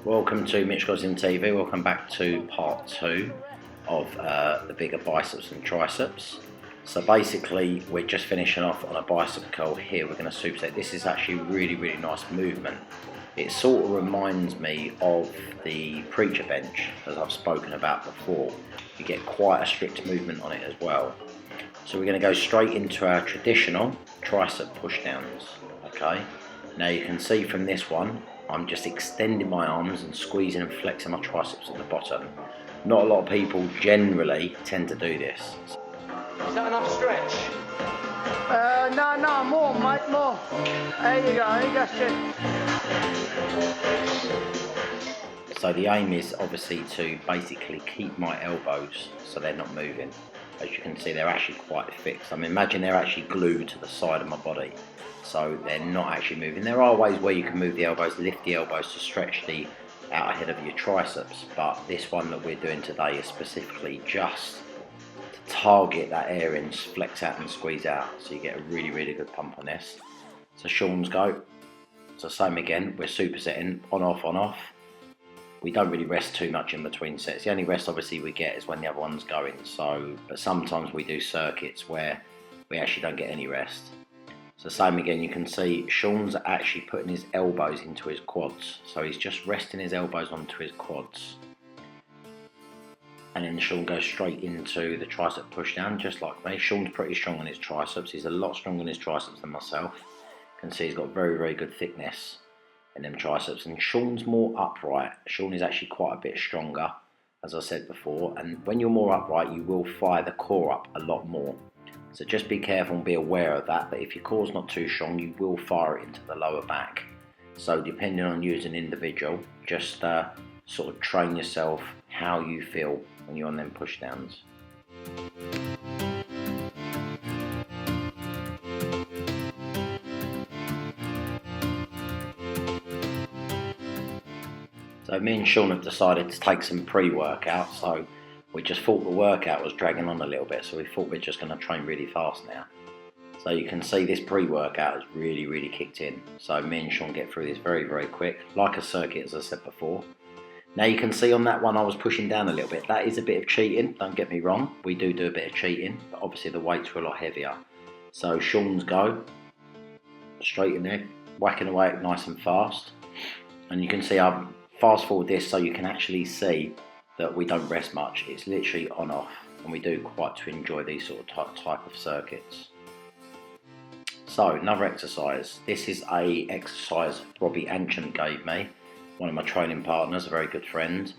Welcome to Mitch Gosling TV. Welcome back to part 2 of the bigger biceps and triceps. So basically we're just finishing off on a bicep curl here. We're going to superset. This is actually really nice movement. It sort of reminds me of the preacher bench, as I've spoken about before. You get quite a strict movement on it as well. So we're going to go straight into our traditional tricep push downs. Okay, now you can see from this one I'm just extending my arms and squeezing and flexing my triceps at the bottom. Not a lot of people generally tend to do this. Is that enough stretch? No, more, mate, more. There you go, that's it. So the aim is obviously to basically keep my elbows so they're not moving. As you can see, they're actually quite fixed. I mean, imagine they're actually glued to the side of my body. So they're not actually moving. There are ways where you can move the elbows, lift the elbows to stretch the out ahead of your triceps, but this one that we're doing today is specifically just to target that area and flex out and squeeze out, so you get a really good pump on this. So Sean's go. So same again, we're supersetting on off. We don't really rest too much in between sets. The only rest obviously we get is when the other one's going. So, but sometimes we do circuits where we actually don't get any rest. So same again, you can see Sean's actually putting his elbows into his quads. So he's just resting his elbows onto his quads. And then Sean goes straight into the tricep push down, just like me. Sean's pretty strong on his triceps. He's a lot stronger on his triceps than myself. You can see he's got very good thickness in them triceps. And Sean's more upright. Sean is actually quite a bit stronger, as I said before. And when you're more upright, you will fire the core up a lot more. So just be careful and be aware of that, but if your core's not too strong, you will fire it into the lower back. So depending on you as an individual, just sort of train yourself how you feel when you're on them push downs. So me and Sean have decided to take some pre-workout, so we just thought the workout was dragging on a little bit, so we thought we're just going to train really fast now. So you can see this pre-workout has really kicked in. So me and Sean get through this very quick, like a circuit as I said before. Now you can see on that one I was pushing down a little bit. That is a bit of cheating, don't get me wrong. We do a bit of cheating, but obviously the weights were a lot heavier. So Sean's go, straight in there, whacking away nice and fast. And you can see I've fast forward this so you can actually see that we don't rest much. It's literally on off, and we do quite to enjoy these sort of type of circuits. So another exercise. This is a exercise Robbie Ancient gave me, one of my training partners, a very good friend.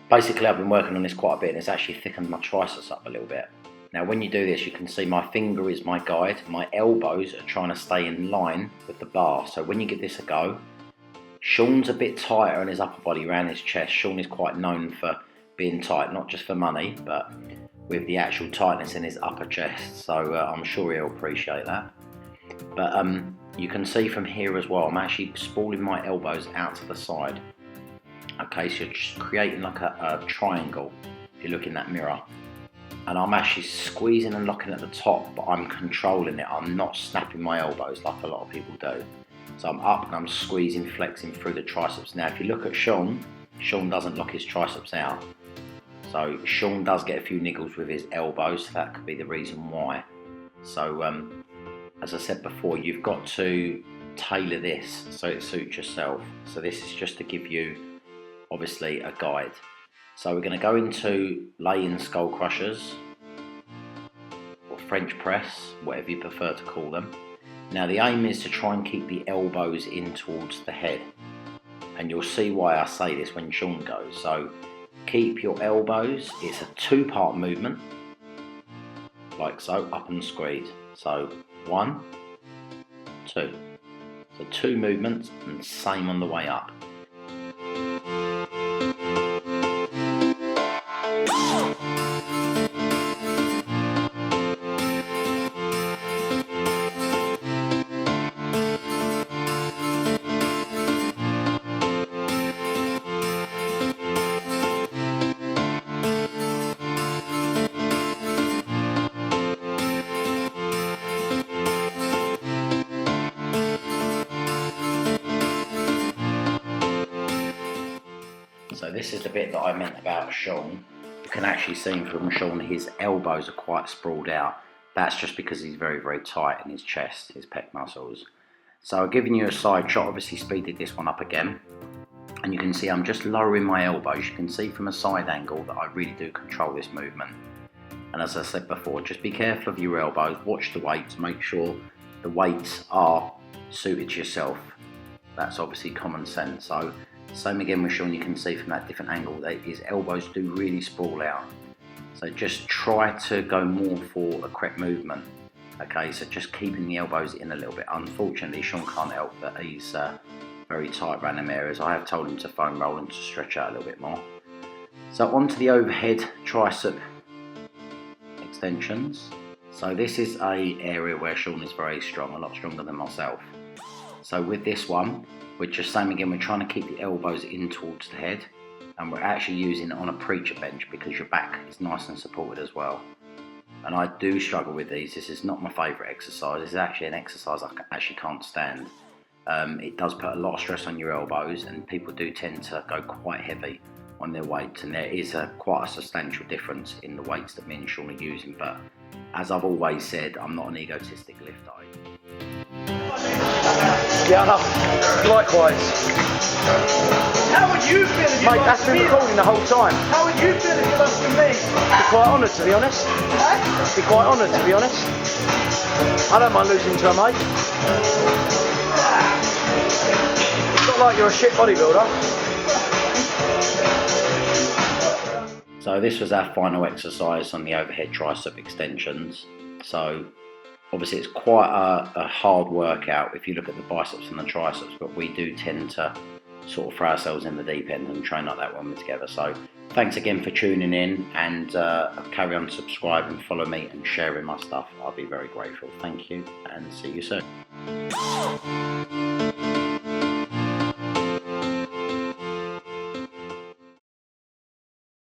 Basically I've been working on this quite a bit, and it's actually thickened my triceps up a little bit. Now when you do this, you can see my finger is my guide, my elbows are trying to stay in line with the bar. So when you give this a go, Sean's a bit tighter on his upper body around his chest. Sean is quite known for being tight, not just for money, but with the actual tightness in his upper chest. So I'm sure he'll appreciate that. But you can see from here as well, I'm actually spooling my elbows out to the side. Okay, so you're just creating like a triangle if you look in that mirror. And I'm actually squeezing and locking at the top, but I'm controlling it. I'm not snapping my elbows like a lot of people do. So I'm up and I'm squeezing, flexing through the triceps. Now if you look at Sean, Sean doesn't lock his triceps out. So Sean does get a few niggles with his elbows, so that could be the reason why. So as I said before, you've got to tailor this so it suits yourself. So this is just to give you, obviously, a guide. So we're going to go into lay-in skull crushers, or French press, whatever you prefer to call them. Now the aim is to try and keep the elbows in towards the head, and you'll see why I say this when Sean goes. So keep your elbows, it's a 2-part movement, like so, up and squeeze. So 1, 2. So 2 movements, and same on the way up. So this is the bit that I meant about Sean. You can actually see from Sean, his elbows are quite sprawled out. That's just because he's very, very tight in his chest, his pec muscles. So I've given you a side shot, obviously speeded this one up again. And you can see I'm just lowering my elbows. You can see from a side angle that I really do control this movement. And as I said before, just be careful of your elbows, watch the weights, make sure the weights are suited to yourself. That's obviously common sense. So same again with Sean, you can see from that different angle that his elbows do really sprawl out. So just try to go more for a correct movement. Okay, so just keeping the elbows in a little bit. Unfortunately, Sean can't help that he's very tight around them areas. I have told him to foam roll and to stretch out a little bit more. So onto the overhead tricep extensions. So this is a area where Sean is very strong, a lot stronger than myself. So with this one, we're just same again, we're trying to keep the elbows in towards the head, and we're actually using it on a preacher bench because your back is nice and supported as well. And I do struggle with these. This is not my favourite exercise. This is actually an exercise I actually can't stand. It does put a lot of stress on your elbows, and people do tend to go quite heavy on their weights, and there is quite a substantial difference in the weights that me and Sean are using. But as I've always said, I'm not an egotistic lifter. Yeah, enough. Likewise. How would you feel if you Mate, lost that's to been me? recording the whole time. How would you feel if you lost to me? Be quite honoured, to be honest. Be quite honoured, to be honest. I don't mind losing to a mate. It's not like you're a shit bodybuilder. So this was our final exercise on the overhead tricep extensions. So obviously it's quite a hard workout if you look at the biceps and the triceps, but we do tend to sort of throw ourselves in the deep end and train like that when we're together. So thanks again for tuning in, and carry on subscribing, follow me and sharing my stuff. I'll be very grateful. Thank you and see you soon.